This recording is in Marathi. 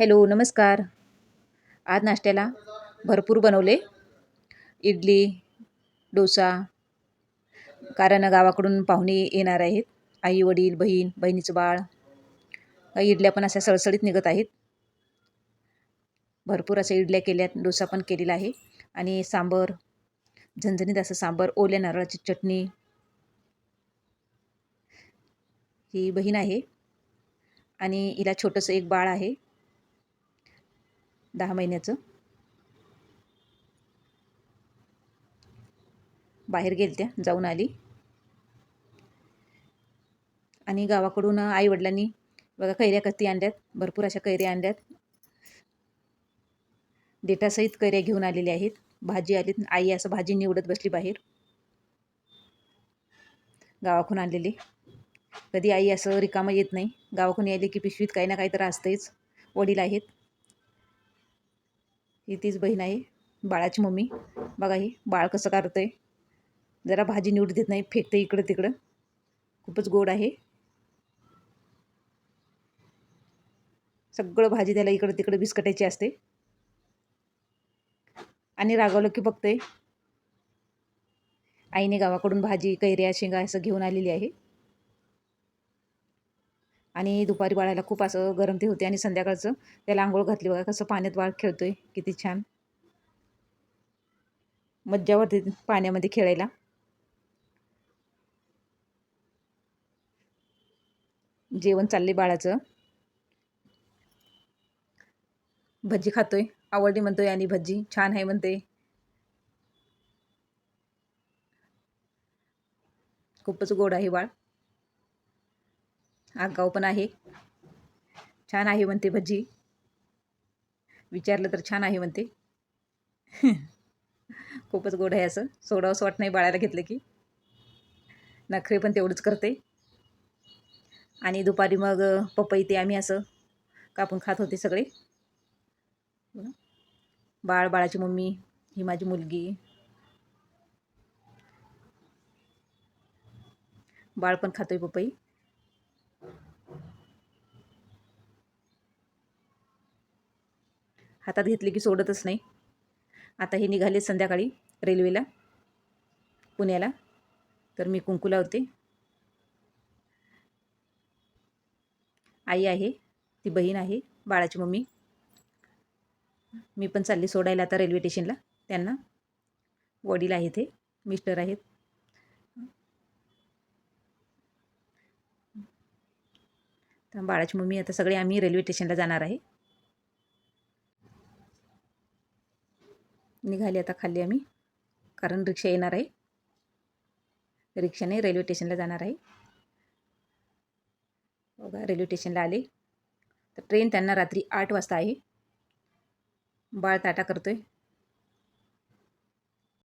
हॅलो, नमस्कार. आज नाश्त्याला भरपूर बनवले. इडली, डोसा. कारण गावाकडून पाहुणे येणार आहेत. आई-वडील, बहीण, बहिणीचं बाळ. काही इडल्या पण अशा सळसळीत निघत आहेत. भरपूर अशा इडल्या केल्यात, डोसा पण केलेला आहे. आणि सांबर, झणझणीत असं सांबर, ओल्या नारळाची चटणी. ही बहीण आहे आणि हिला छोटंसं एक बाळ आहे, 10 महिन्याचं. बाहेर गेलत्या, जाऊन आली. आणि गावाकडून आई-वडिलांनी बघा कैऱ्या किती आणल्यात. भरपूर अशा कैऱ्या आणल्यात. देठासहित कैऱ्या घेऊन आलेल्या आहेत. भाजी आली. आई असं भाजी निवडत बसली बाहेर. गावाकडून आणलेली. कधी आई असं रिकामं येत नाही. गावाकडून यायले की पिशवीत काही ना काही तर असतंच. वडील आहेत. ही तीच बहीण आहे, बाळाची मम्मी. बघा ही बाळ कसं करतंय. जरा भाजी निवडू देत नाही, फेकते इकडं तिकडं. खूपच गोड आहे. सगळं भाजी त्याला इकडं तिकडं विस्कटायची असते. आणि रागावलं की बघते. आईने गावाकडून भाजी, कैऱ्या, शेंगा असं घेऊन आलेली आहे. आणि दुपारी बाळाला खूप असं गरम ते होते आणि संध्याकाळचं त्याला अंघोळ घातली. बघा कसं पाण्यात बाळ खेळतोय, किती छान मज्जा वाटते पाण्यामध्ये खेळायला. जेवण चालले बाळाचं. भजी खातोय, आवडली म्हणतोय आणि भजी छान आहे म्हणते. खूपच गोड आहे बाळ. आगाऊ पण आहे. छान आहे म्हणते भजी. विचारलं तर छान आहे म्हणते. खूपच गोड आहे, असं सोडावंसं वाटत नाही बाळाला घेतलं की. नखरे पण तेवढंच करते. आणि दुपारी मग पपई ते आम्ही असं कापून खात होते सगळे. बाळ, बाळाची मम्मी, ही माझी मुलगी. बाळ पण खातोय पपई. हातात घेतली की सोडतच नाही. आता हे निघाले संध्याकाळी रेल्वेला, पुण्याला. तर मी कुंकू लावते. आई आहे, ती बहीण आहे, बाळाची मम्मी. मी पण चालली सोडायला आता रेल्वे स्टेशनला त्यांना. वडील आहेत, हे मिस्टर आहेत. तर बाळाची मम्मी, आता सगळे आम्ही रेल्वे स्टेशनला जाणार आहे. निघाले आता खाली आम्ही, कारण रिक्षा येणार आहे. रिक्षाने रेल्वे स्टेशनला जाणार आहे. बघा रेल्वे स्टेशनला आले. तर ट्रेन त्यांना रात्री 8 वाजता आहे. बाळ ताटा करतोय.